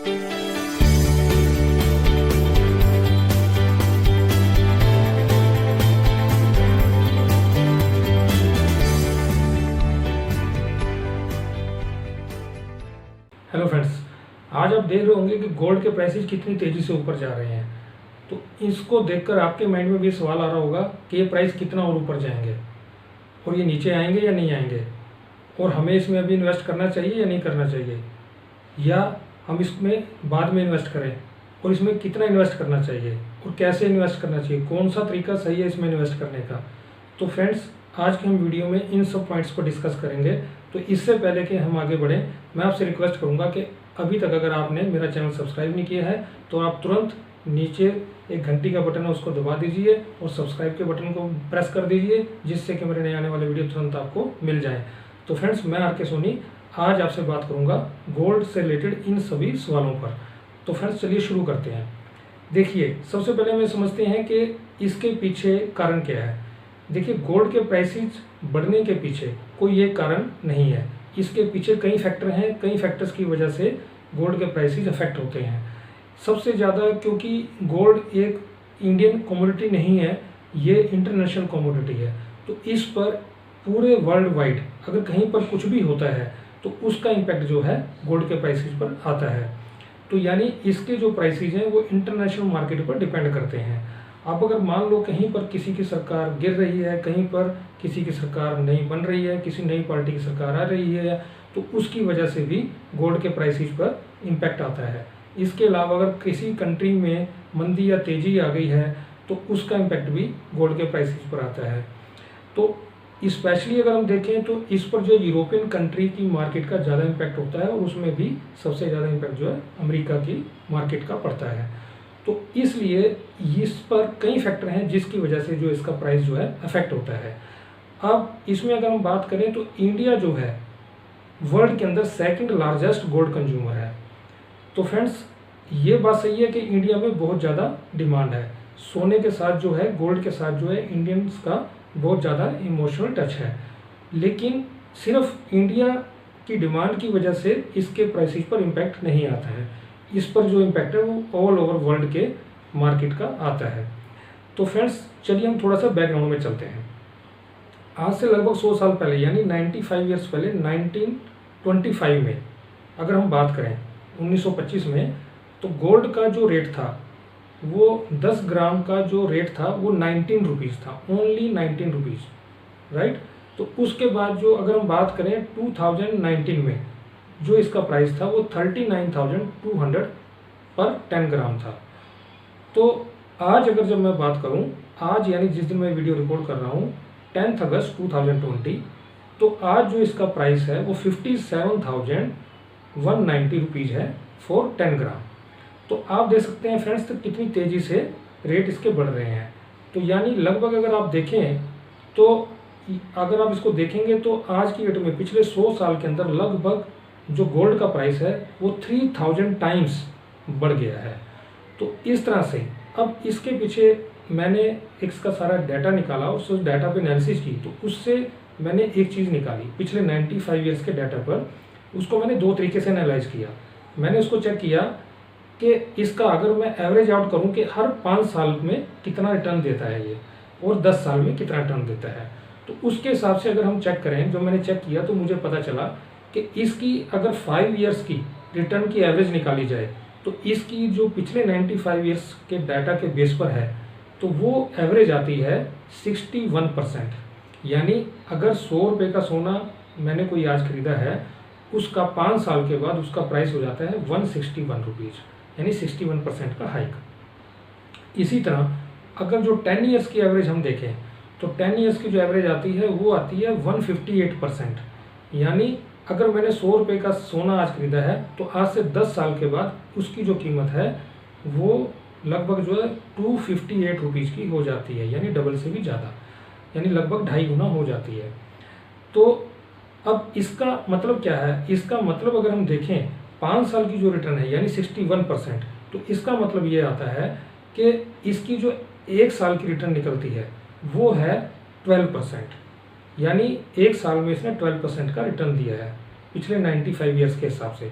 Hello friends, आज आप देख रहे होंगे कि गोल्ड के प्राइसेस कितनी तेज़ी से ऊपर जा रहे हैं। तो इसको देखकर आपके माइंड में भी सवाल आ रहा होगा कि ये प्राइस कितना और ऊपर जाएंगे और ये नीचे आएंगे या नहीं आएंगे, और हमें इसमें अभी इन्वेस्ट करना चाहिए या नहीं करना चाहिए, या हम इसमें बाद में इन्वेस्ट करें, और इसमें कितना इन्वेस्ट करना चाहिए और कैसे इन्वेस्ट करना चाहिए, कौन सा तरीका सही है इसमें इन्वेस्ट करने का। तो फ्रेंड्स, आज के हम वीडियो में इन सब पॉइंट्स को डिस्कस करेंगे। तो इससे पहले कि हम आगे बढ़ें, मैं आपसे रिक्वेस्ट करूंगा कि अभी तक अगर आपने मेरा चैनल सब्सक्राइब नहीं किया है तो आप तुरंत नीचे एक घंटी का बटन है उसको दबा दीजिए और सब्सक्राइब के बटन को प्रेस कर दीजिए, जिससे कि मेरे नए आने वाले वीडियो तुरंत आपको मिल जाए। तो फ्रेंड्स, मैं आर के सोनी आज आपसे बात करूंगा गोल्ड से रिलेटेड इन सभी सवालों पर। तो फ्रेंड्स, चलिए शुरू करते हैं। देखिए, सबसे पहले हमें समझते हैं कि इसके पीछे कारण क्या है। देखिए, गोल्ड के प्राइसेस बढ़ने के पीछे कोई एक कारण नहीं है, इसके पीछे कई फैक्टर हैं। कई फैक्टर्स की वजह से गोल्ड के प्राइसेस अफेक्ट होते हैं। सबसे ज़्यादा क्योंकि गोल्ड एक इंडियन कमोडिटी नहीं है, ये इंटरनेशनल कमोडिटी है। तो इस पर पूरे वर्ल्ड वाइड अगर कहीं पर कुछ भी होता है तो उसका इम्पैक्ट जो है गोल्ड के प्राइसेस पर आता है। तो यानी इसके जो प्राइसेस हैं वो इंटरनेशनल मार्केट पर डिपेंड करते हैं। आप अगर मान लो कहीं पर किसी की सरकार गिर रही है, कहीं पर किसी की सरकार नई बन रही है, किसी नई पार्टी की सरकार आ रही है, तो उसकी वजह से भी गोल्ड के प्राइसेस पर इम्पैक्ट आता है। इसके अलावा अगर किसी कंट्री में मंदी या तेज़ी आ गई है तो उसका इम्पैक्ट भी गोल्ड के प्राइसेस पर आता है। तो स्पेशली अगर हम देखें तो इस पर जो यूरोपियन कंट्री की मार्केट का ज़्यादा इम्पैक्ट होता है, और उसमें भी सबसे ज़्यादा इम्पैक्ट जो है अमेरिका की मार्केट का पड़ता है। तो इसलिए इस पर कई फैक्टर हैं जिसकी वजह से जो इसका प्राइस जो है अफेक्ट होता है। अब इसमें अगर हम बात करें तो इंडिया जो है वर्ल्ड के अंदर सेकंड लार्जेस्ट गोल्ड कंज्यूमर है। तो फ्रेंड्स, ये बात सही है कि इंडिया में बहुत ज़्यादा डिमांड है। सोने के साथ जो है, गोल्ड के साथ जो है इंडियंस का बहुत ज़्यादा इमोशनल टच है। लेकिन सिर्फ इंडिया की डिमांड की वजह से इसके प्राइसेस पर इम्पैक्ट नहीं आता है। इस पर जो इम्पैक्ट है वो ऑल ओवर वर्ल्ड के मार्केट का आता है। तो फ्रेंड्स, चलिए हम थोड़ा सा बैकग्राउंड में चलते हैं। आज से लगभग 100 साल पहले यानी 95 ईयर्स पहले 1925 में अगर हम बात करें 1925 में, तो गोल्ड का जो रेट था वो 10 ग्राम का जो रेट था वो 19 रुपीज़ था, ओनली 19 रुपीज़, राइट। तो उसके बाद जो अगर हम बात करें 2019 में जो इसका प्राइस था वो 39,200 पर 10 ग्राम था। तो आज अगर जब मैं बात करूं, आज यानी जिस दिन मैं वीडियो रिकॉर्ड कर रहा हूं 10 अगस्त 2020, तो आज जो इसका प्राइस है वो 57,190 रुपीज़ है फॉर 10 ग्राम। तो आप देख सकते हैं फ्रेंड्स, तो कितनी तेज़ी से रेट इसके बढ़ रहे हैं। तो यानी लगभग अगर आप देखें तो अगर आप इसको देखेंगे तो आज की डेट में पिछले 100 साल के अंदर लगभग जो गोल्ड का प्राइस है वो 3000 टाइम्स बढ़ गया है। तो इस तरह से अब इसके पीछे मैंने इसका सारा डाटा निकाला, उस डाटा पे एनालिसिस की, तो उससे मैंने एक चीज़ निकाली पिछले 95 ईयर्स के डाटा पर। उसको मैंने दो तरीके से एनालाइज किया। मैंने उसको चेक किया कि इसका अगर मैं एवरेज आउट करूं कि हर 5 साल में कितना रिटर्न देता है ये, और 10 साल में कितना रिटर्न देता है। तो उसके हिसाब से अगर हम चेक करें, जो मैंने चेक किया, तो मुझे पता चला कि इसकी अगर 5 ईयर्स की रिटर्न की एवरेज निकाली जाए तो इसकी जो पिछले 95 ईयर्स के डाटा के बेस पर है तो वो एवरेज आती है 61%। यानी अगर 100 रुपये का सोना मैंने कोई आज खरीदा है, उसका 5 साल के बाद उसका प्राइस हो जाता है 161 रुपीज़, यानी 61% का हाइक। इसी तरह अगर जो 10 ईयर्स की एवरेज हम देखें तो 10 ईयर्स की जो एवरेज आती है वो आती है 158%। यानी अगर मैंने 100 रुपये का सोना आज खरीदा है तो आज से 10 साल के बाद उसकी जो कीमत है वो लगभग जो है 258 रुपीज़ की हो जाती है, यानी डबल से भी ज़्यादा, यानी लगभग 2.5 गुना हो जाती है। तो अब इसका मतलब क्या है? इसका मतलब अगर हम देखें 5 साल की जो रिटर्न है यानी 61%, तो इसका मतलब ये आता है कि इसकी जो 1 साल की रिटर्न निकलती है वो है 12%, यानी 1 साल में इसने 12% का रिटर्न दिया है पिछले 95 ईयर्स के हिसाब से।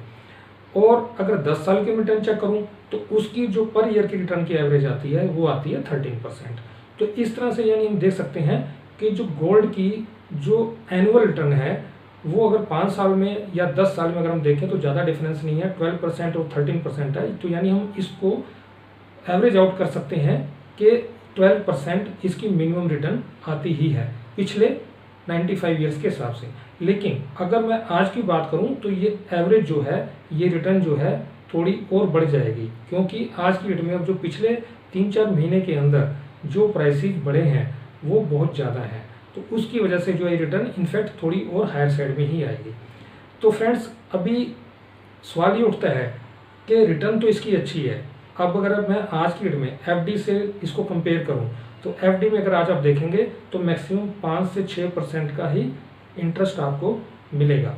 और अगर 10 साल की रिटर्न चेक करूं तो उसकी जो पर ईयर की रिटर्न की एवरेज आती है वो आती है 13%। तो इस तरह से यानी हम देख सकते हैं कि जो गोल्ड की जो एनुअल रिटर्न है वो अगर 5 साल में या 10 साल में अगर हम देखें तो ज़्यादा डिफरेंस नहीं है, 12% और 13% है। तो यानी हम इसको एवरेज आउट कर सकते हैं कि 12% इसकी मिनिमम रिटर्न आती ही है पिछले 95 ईयर्स के हिसाब से। लेकिन अगर मैं आज की बात करूं तो ये एवरेज जो है, ये रिटर्न जो है थोड़ी और बढ़ जाएगी, क्योंकि आज की डेट में अब जो पिछले 3-4 महीने के अंदर जो प्राइसेस बढ़े हैं वो बहुत ज़्यादा हैं, तो उसकी वजह से जो है रिटर्न इनफैक्ट थोड़ी और हायर साइड में ही आएगी। तो फ्रेंड्स अभी सवाल ये उठता है कि रिटर्न तो इसकी अच्छी है, अब अगर मैं आज की डेट में एफडी से इसको कंपेयर करूं तो एफडी में अगर आज आप देखेंगे तो मैक्सिमम 5 से 6% का ही इंटरेस्ट आपको मिलेगा,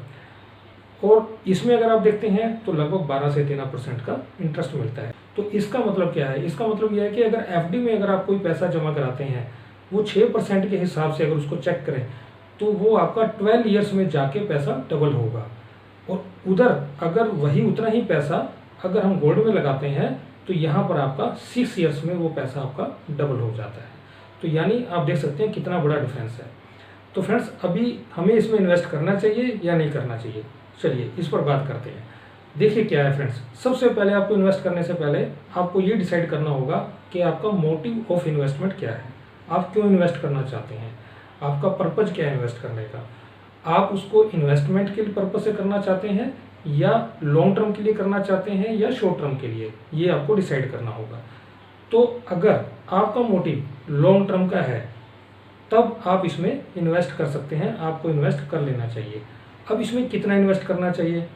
और इसमें अगर आप देखते हैं तो लगभग 12 से 13% का इंटरेस्ट मिलता है। तो इसका मतलब क्या है? इसका मतलब यह है कि अगर एफडी में अगर आप कोई पैसा जमा कराते हैं वो 6% के हिसाब से अगर उसको चेक करें तो वो आपका 12 ईयर्स में जाके पैसा डबल होगा, और उधर अगर वही उतना ही पैसा अगर हम गोल्ड में लगाते हैं तो यहाँ पर आपका 6 ईयर्स में वो पैसा आपका डबल हो जाता है। तो यानी आप देख सकते हैं कितना बड़ा डिफरेंस है। तो फ्रेंड्स अभी हमें इसमें इन्वेस्ट करना चाहिए या नहीं करना चाहिए, चलिए इस पर बात करते हैं। देखिए क्या है फ्रेंड्स, सबसे पहले आपको इन्वेस्ट करने से पहले आपको ये डिसाइड करना होगा कि आपका मोटिव ऑफ इन्वेस्टमेंट क्या है, आप क्यों इन्वेस्ट करना चाहते हैं, आपका पर्पज क्या है इन्वेस्ट करने का। आप उसको इन्वेस्टमेंट के पर्पज से करना चाहते हैं या लॉन्ग टर्म के लिए करना चाहते हैं या शॉर्ट टर्म के लिए, ये आपको डिसाइड करना होगा। तो अगर आपका मोटिव लॉन्ग टर्म का है तब आप इसमें इन्वेस्ट कर सकते हैं, आपको इन्वेस्ट कर लेना चाहिए। अब इसमें कितना इन्वेस्ट करना चाहिए?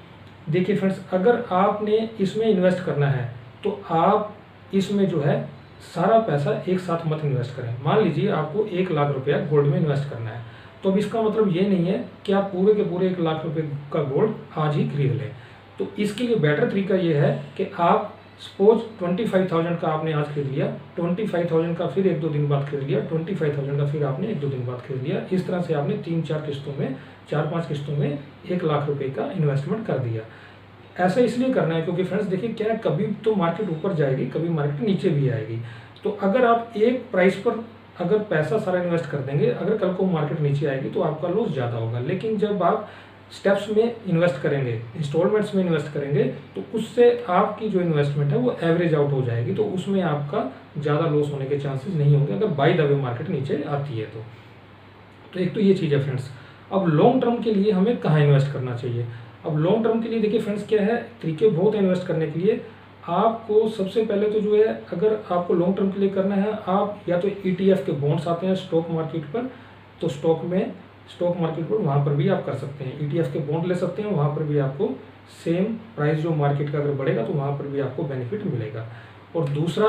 देखिए फ्रेंड्स, अगर आपने इसमें इन्वेस्ट करना है तो आप इसमें जो है सारा पैसा एक साथ मत इन्वेस्ट करें। मान लीजिए आपको 1 लाख रुपया गोल्ड में इन्वेस्ट करना है, तो अब इसका मतलब ये नहीं है कि आप पूरे के पूरे 1 लाख रुपए का गोल्ड आज ही खरीद लें। तो इसके लिए बेटर तरीका ये है कि आप सपोज 25,000 का आपने आज खरीद लिया, 25,000 का फिर 1-2 दिन बाद खरीद लिया, 25,000 का फिर आपने 1-2 दिन बाद खरीद लिया। इस तरह से आपने 3-4 किस्तों में, 4-5 किस्तों में 1 लाख रुपए का इन्वेस्टमेंट कर दिया। ऐसा इसलिए करना है क्योंकि फ्रेंड्स देखिए क्या है, कभी तो मार्केट ऊपर जाएगी, कभी मार्केट नीचे भी आएगी। तो अगर आप एक प्राइस पर अगर पैसा सारा इन्वेस्ट कर देंगे, अगर कल को मार्केट नीचे आएगी तो आपका लॉस ज़्यादा होगा। लेकिन जब आप स्टेप्स में इन्वेस्ट करेंगे, इंस्टॉलमेंट्स में इन्वेस्ट करेंगे, तो उससे आपकी जो इन्वेस्टमेंट है वो एवरेज आउट हो जाएगी, तो उसमें आपका ज़्यादा लॉस होने के चांसेस नहीं होंगे अगर बाय द वे मार्केट नीचे आती है तो एक तो ये चीज़ है फ्रेंड्स। अब लॉन्ग टर्म के लिए हमें कहाँ इन्वेस्ट करना चाहिए? अब लॉन्ग टर्म के लिए देखिए फ्रेंड्स क्या है, तरीके बहुत है इन्वेस्ट करने के लिए। आपको सबसे पहले तो जो है, अगर आपको लॉन्ग टर्म के लिए करना है, आप या तो ETF के बॉन्ड्स आते हैं स्टॉक मार्केट पर, तो स्टॉक मार्केट पर वहाँ पर भी आप कर सकते हैं, ETF के बॉन्ड ले सकते हैं, वहाँ पर भी आपको सेम प्राइस जो मार्केट का अगर बढ़ेगा तो वहाँ पर भी आपको बेनिफिट मिलेगा। और दूसरा,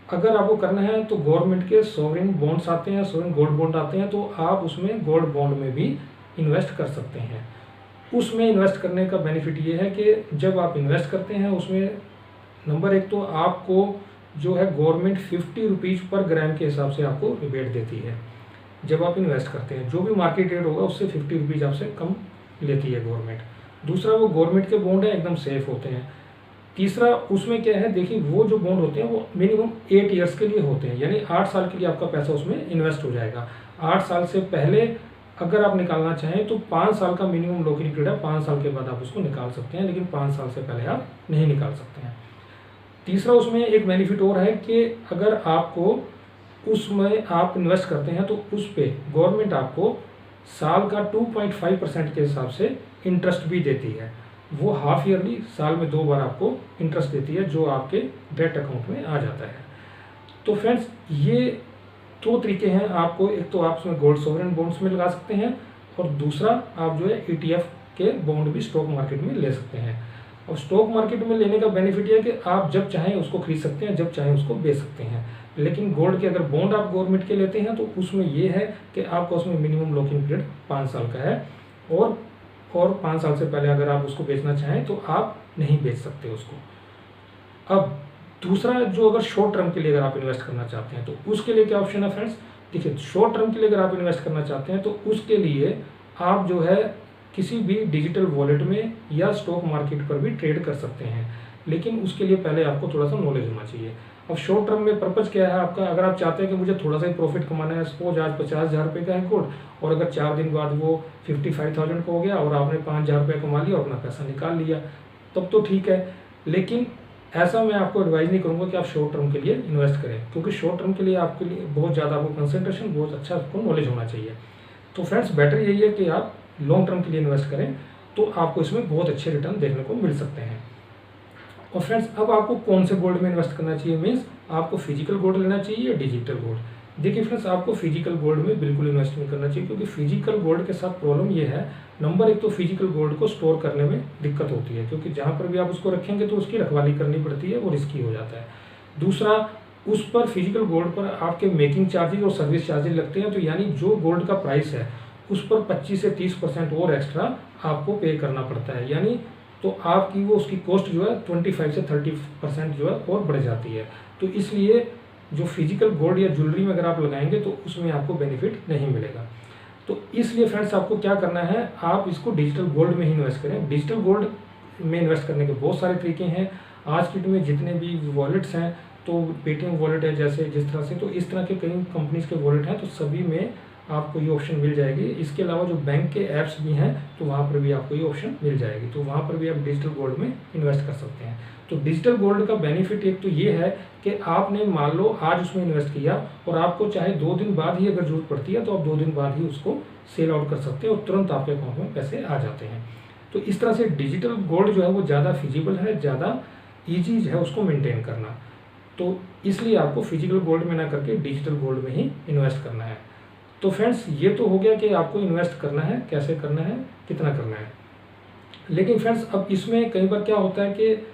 अगर आपको करना है तो गवर्नमेंट के सॉवरेन बॉन्ड्स आते हैं, सॉवरेन गोल्ड बॉन्ड आते हैं, तो आप उसमें गोल्ड बॉन्ड में भी इन्वेस्ट कर सकते हैं। उसमें इन्वेस्ट करने का बेनिफिट ये है कि जब आप इन्वेस्ट करते हैं उसमें नंबर 1 तो आपको जो है गवर्नमेंट 50 रुपीज़ पर ग्राम के हिसाब से आपको रिबेट देती है। जब आप इन्वेस्ट करते हैं जो भी मार्केट रेट होगा उससे 50 रुपीज़ आपसे कम लेती है गवर्नमेंट। दूसरा, वो गवर्नमेंट के बॉन्ड है, एकदम सेफ होते हैं। तीसरा, उसमें क्या है, देखिए वो जो बॉन्ड होते हैं वो मिनिमम 8 ईयर्स के लिए होते हैं, यानी 8 साल के लिए आपका पैसा उसमें इन्वेस्ट हो जाएगा। 8 साल से पहले अगर आप निकालना चाहें तो 5 साल का मिनिमम लॉकिंग पीरियड है, 5 साल के बाद आप उसको निकाल सकते हैं, लेकिन 5 साल से पहले आप नहीं निकाल सकते हैं। तीसरा, उसमें एक बेनिफिट और है कि अगर आपको उसमें आप इन्वेस्ट करते हैं तो उस पर गवर्नमेंट आपको साल का 2.5% के हिसाब से इंटरेस्ट भी देती है। वो हाफ ईयरली साल में 2 बार आपको इंटरेस्ट देती है, जो आपके डेट अकाउंट में आ जाता है। तो फ्रेंड्स ये 2 तरीके हैं आपको, एक तो आप उसमें गोल्ड सॉवरेन बॉन्ड्स में लगा सकते हैं, और दूसरा आप जो है ETF के बॉन्ड भी स्टॉक मार्केट में ले सकते हैं। और स्टॉक मार्केट में लेने का बेनिफिट ये है कि आप जब चाहें उसको खरीद सकते हैं, जब चाहें उसको बेच सकते हैं। लेकिन गोल्ड के अगर बॉन्ड आप गवर्नमेंट के लेते हैं तो उसमें ये है कि आपका उसमें मिनिमम लॉकिंग पीरियड 5 साल का है, और 5 साल से पहले अगर आप उसको बेचना चाहें तो आप नहीं बेच सकते उसको। अब दूसरा, जो अगर शॉर्ट टर्म के लिए अगर आप इन्वेस्ट करना चाहते हैं तो उसके लिए क्या ऑप्शन है फ्रेंड्स? देखिए शॉर्ट टर्म के लिए अगर आप इन्वेस्ट करना चाहते हैं तो उसके लिए आप जो है किसी भी डिजिटल वॉलेट में या स्टॉक मार्केट पर भी ट्रेड कर सकते हैं, लेकिन उसके लिए पहले आपको थोड़ा सा नॉलेज होना चाहिए। अब शॉर्ट टर्म में पर्पज़ क्या है आपका, अगर आप चाहते हैं कि मुझे थोड़ा सा ही प्रॉफिट कमाना है, सपोज आज 50,000 रुपये का है गोल्ड और अगर 4 दिन बाद वो 55,000 का हो गया और आपने 5,000 रुपये कमा लिया और अपना पैसा निकाल लिया, तब तो ठीक है। लेकिन ऐसा मैं आपको एडवाइस नहीं करूँगा कि आप शॉर्ट टर्म के लिए इन्वेस्ट करें, क्योंकि शॉर्ट टर्म के लिए आपके लिए बहुत ज़्यादा आपको कंसंट्रेशन, बहुत अच्छा आपको नॉलेज होना चाहिए। तो फ्रेंड्स बेटर यही है कि आप लॉन्ग टर्म के लिए इन्वेस्ट करें, तो आपको इसमें बहुत अच्छे रिटर्न देखने को मिल सकते हैं। और फ्रेंड्स अब आपको कौन से गोल्ड में इन्वेस्ट करना चाहिए, मीन्स आपको फिजिकल गोल्ड लेना चाहिए या डिजिटल गोल्ड। देखिए फ्रेंड्स, आपको फिजिकल गोल्ड में बिल्कुल इन्वेस्ट नहीं करना चाहिए, क्योंकि फिजिकल गोल्ड के साथ प्रॉब्लम ये है, नंबर एक तो फिजिकल गोल्ड को स्टोर करने में दिक्कत होती है, क्योंकि जहाँ पर भी आप उसको रखेंगे तो उसकी रखवाली करनी पड़ती है, वो रिस्की हो जाता है। दूसरा, उस पर फिजिकल गोल्ड पर आपके मेकिंग चार्जेज और सर्विस चार्जेज लगते हैं, तो यानी जो गोल्ड का प्राइस है उस पर 25 से 30% और एक्स्ट्रा आपको पे करना पड़ता है, यानी तो आपकी वो उसकी कॉस्ट जो है 25 से 30% जो है और बढ़ जाती है। तो इसलिए जो फिजिकल गोल्ड या ज्वेलरी में अगर आप लगाएंगे तो उसमें आपको बेनिफिट नहीं मिलेगा। तो इसलिए फ्रेंड्स आपको क्या करना है, आप इसको डिजिटल गोल्ड में ही इन्वेस्ट करें। डिजिटल गोल्ड में इन्वेस्ट करने के बहुत सारे तरीके हैं। आज की डेट में जितने भी वॉलेट्स हैं, तो पेटीएम वॉलेट है जैसे जिस तरह से, तो इस तरह के कई कंपनीज के वॉलेट हैं, तो सभी में आपको ये ऑप्शन मिल जाएगी। इसके अलावा जो बैंक के ऐप्स भी हैं तो वहाँ पर भी आपको ये ऑप्शन मिल जाएगी, तो वहाँ पर भी आप डिजिटल गोल्ड में इन्वेस्ट कर सकते हैं। तो डिजिटल गोल्ड का बेनिफिट एक तो ये है कि आपने मान लो आज उसमें इन्वेस्ट किया और आपको चाहे 2 दिन बाद ही अगर जरूरत पड़ती है तो आप 2 दिन बाद ही उसको सेल आउट कर सकते हैं और तुरंत आपके अकाउंट में पैसे आ जाते हैं। तो इस तरह से डिजिटल गोल्ड जो है वो ज़्यादा फिजिबल है, ज़्यादा ईजी है उसको मेंटेन करना। तो इसलिए आपको फिजिकल गोल्ड में ना करके डिजिटल गोल्ड में ही इन्वेस्ट करना है। तो फ्रेंड्स ये तो हो गया कि आपको इन्वेस्ट करना है, कैसे करना है, कितना करना है। लेकिन फ्रेंड्स अब इसमें कई बार क्या होता है कि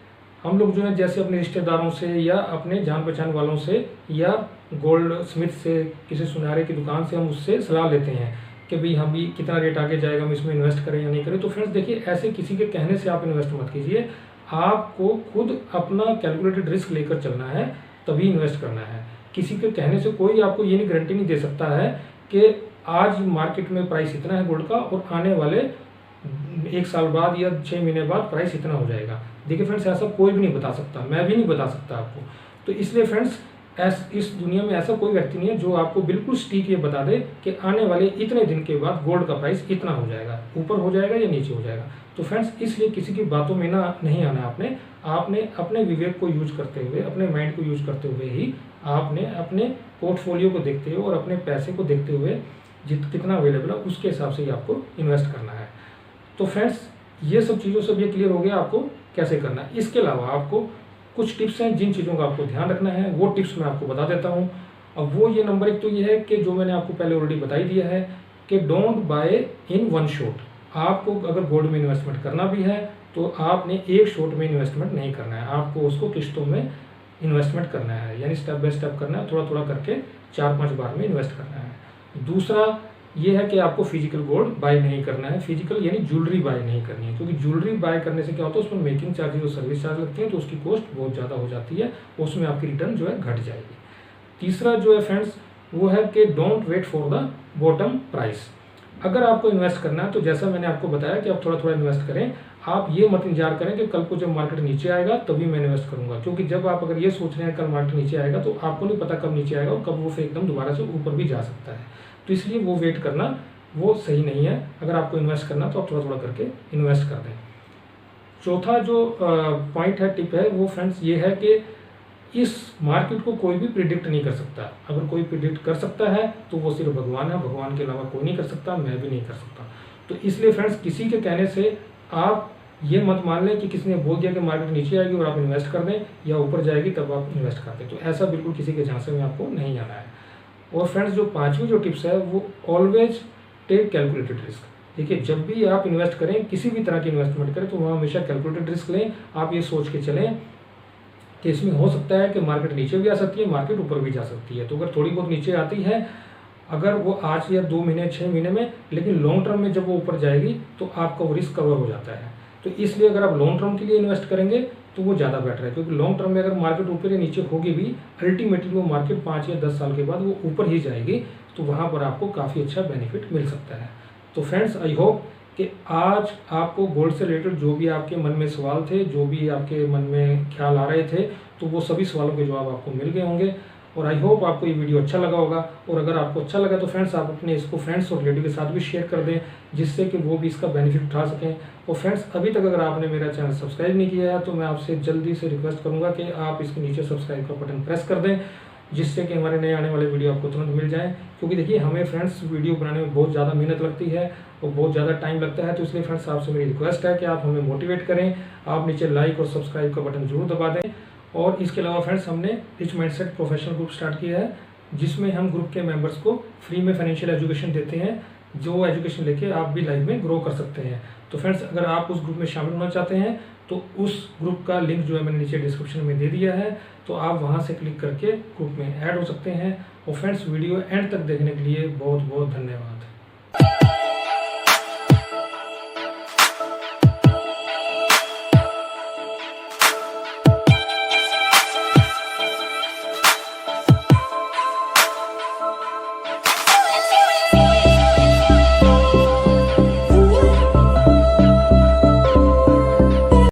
हम लोग जो है जैसे अपने रिश्तेदारों से या अपने जान पहचान वालों से या गोल्ड स्मिथ से, किसी सुनारे की दुकान से हम उससे सलाह लेते हैं कि भाई हम भी कितना रेट आगे जाएगा, हम इसमें इन्वेस्ट करें या नहीं करें। तो फ्रेंड्स देखिए, ऐसे किसी के कहने से आप इन्वेस्ट मत कीजिए, आपको खुद अपना कैलकुलेटेड रिस्क लेकर चलना है, तभी इन्वेस्ट करना है। किसी के कहने से कोई आपको ये नहीं गारंटी नहीं दे सकता है कि आज मार्केट में प्राइस इतना है गोल्ड का और आने वाले 1 साल बाद या 6 महीने बाद प्राइस इतना हो जाएगा। देखिए फ्रेंड्स, ऐसा कोई भी नहीं बता सकता, मैं भी नहीं बता सकता आपको। तो इसलिए फ्रेंड्स इस दुनिया में ऐसा कोई व्यक्ति नहीं है जो आपको बिल्कुल सटीक ये बता दे कि आने वाले इतने दिन के बाद गोल्ड का प्राइस इतना हो जाएगा, ऊपर हो जाएगा या नीचे हो जाएगा। तो फ्रेंड्स इसलिए किसी की बातों में ना नहीं आना, आपने अपने विवेक को यूज करते हुए, अपने माइंड को यूज करते हुए ही आपने अपने पोर्टफोलियो को देखते हुए और अपने पैसे को देखते हुए कितना अवेलेबल है उसके हिसाब से ही आपको इन्वेस्ट करना है। तो फ्रेंड्स ये सब चीज़ों से ये क्लियर हो गया आपको कैसे करना है। इसके अलावा आपको कुछ टिप्स हैं जिन चीज़ों का आपको ध्यान रखना है, वो टिप्स मैं आपको बता देता हूँ। अब वो ये नंबर 1 तो ये है कि जो मैंने आपको पहले ऑलरेडी बता ही दिया है कि don't buy in one shot. आपको अगर गोल्ड में इन्वेस्टमेंट करना भी है तो आपने एक शॉट में इन्वेस्टमेंट नहीं करना है, आपको उसको किस्तों में इन्वेस्टमेंट करना है, यानी स्टेप बाय स्टेप करना है, थोड़ा थोड़ा करके 4-5 बार में इन्वेस्ट करना है। दूसरा ये है कि आपको फिजिकल गोल्ड बाय नहीं करना है, फिजिकल यानी ज्वेलरी बाय नहीं करनी है, क्योंकि ज्वेलरी बाय करने से क्या होता है उसमें मेकिंग चार्जेस और सर्विस चार्ज लगते हैं, तो उसकी कॉस्ट बहुत ज़्यादा हो जाती है, उसमें आपकी रिटर्न जो है घट जाएगी। तीसरा जो है फ्रेंड्स वो है कि don't wait for the bottom price. अगर आपको इन्वेस्ट करना है तो जैसा मैंने आपको बताया कि आप थोड़ा थोड़ा इन्वेस्ट करें, आप ये मत इंतजार करें कि कल को जब मार्केट नीचे आएगा तभी मैं इन्वेस्ट करूंगा, क्योंकि जब आप अगर ये सोच रहे हैं कल मार्केट नीचे आएगा तो आपको नहीं पता कब नीचे आएगा और कब वो फिर एकदम दोबारा से ऊपर भी जा सकता है। तो इसलिए वो वेट करना वो सही नहीं है। अगर आपको इन्वेस्ट करना तो आप थोड़ा थोड़ा करके इन्वेस्ट कर दें। चौथा जो पॉइंट है, टिप है, वो फ्रेंड्स ये है कि इस मार्केट को कोई भी प्रिडिक्ट नहीं कर सकता। अगर कोई प्रिडिक्ट कर सकता है तो वो सिर्फ भगवान है, भगवान के अलावा कोई नहीं कर सकता, मैं भी नहीं कर सकता। तो इसलिए फ्रेंड्स किसी के कहने से आप ये मत मान लें कि किसी ने बोल दिया कि मार्केट नीचे आएगी और आप इन्वेस्ट कर दें, या ऊपर जाएगी तब आप इन्वेस्ट कर दें। तो ऐसा बिल्कुल किसी के झांसे में आपको नहीं आना है। और फ्रेंड्स जो पांचवी जो टिप्स है वो ऑलवेज टेक कैलकुलेटेड रिस्क। देखिए, जब भी आप इन्वेस्ट करें, किसी भी तरह की इन्वेस्टमेंट करें, तो वहाँ हमेशा कैलकुलेटेड रिस्क लें। आप ये सोच के चलें कि इसमें हो सकता है कि मार्केट नीचे भी आ सकती है, मार्केट ऊपर भी जा सकती है। तो अगर थोड़ी बहुत नीचे आती है, अगर वो आज या 2 महीने 6 महीने में, लेकिन लॉन्ग टर्म में जब वो ऊपर जाएगी तो आपका वो रिस्क कवर हो जाता है। तो इसलिए अगर आप लॉन्ग टर्म के लिए इन्वेस्ट करेंगे तो वो ज़्यादा बेटर है, क्योंकि लॉन्ग टर्म में अगर मार्केट ऊपर या नीचे होगी भी, अल्टीमेटली वो मार्केट 5 या 10 साल के बाद वो ऊपर ही जाएगी, तो वहाँ पर आपको काफ़ी अच्छा बेनिफिट मिल सकता है। तो फ्रेंड्स आई होप कि आज आपको गोल्ड से रिलेटेड जो भी आपके मन में सवाल थे, जो भी आपके मन में ख्याल आ रहे थे, तो वो सभी सवालों के जवाब आपको मिल गए होंगे। और आई होप आपको ये वीडियो अच्छा लगा होगा। और अगर आपको अच्छा लगा तो फ्रेंड्स आप अपने इसको फ्रेंड्स और रिलेटिव के साथ भी शेयर कर दें, जिससे कि वो भी इसका बेनिफिट उठा सकें। और फ्रेंड्स, अभी तक अगर आपने मेरा चैनल सब्सक्राइब नहीं किया है तो मैं आपसे जल्दी से रिक्वेस्ट करूँगा कि आप इसके नीचे सब्सक्राइब का बटन प्रेस कर दें, जिससे कि हमारे नए आने वाले वीडियो आपको तुरंत मिल जाए। क्योंकि देखिए, हमें फ्रेंड्स वीडियो बनाने में बहुत ज़्यादा मेहनत लगती है और बहुत ज़्यादा टाइम लगता है। तो इसलिए फ्रेंड्स, आपसे मेरी रिक्वेस्ट है कि आप हमें मोटिवेट करें। आप नीचे लाइक और सब्सक्राइब का बटन जरूर दबा दें। और इसके अलावा फ्रेंड्स, हमने rich mindset professional group start किया है, जिसमें हम ग्रुप के मेंबर्स को फ्री में फाइनेंशियल एजुकेशन देते हैं, जो एजुकेशन लेके आप भी लाइफ में ग्रो कर सकते हैं। तो फ्रेंड्स, अगर आप उस ग्रुप में शामिल होना चाहते हैं तो उस ग्रुप का लिंक जो है मैंने नीचे डिस्क्रिप्शन में दे दिया है, तो आप वहां से क्लिक करके ग्रुप में ऐड हो सकते हैं। और फ्रेंड्स, वीडियो एंड तक देखने के लिए बहुत बहुत धन्यवाद।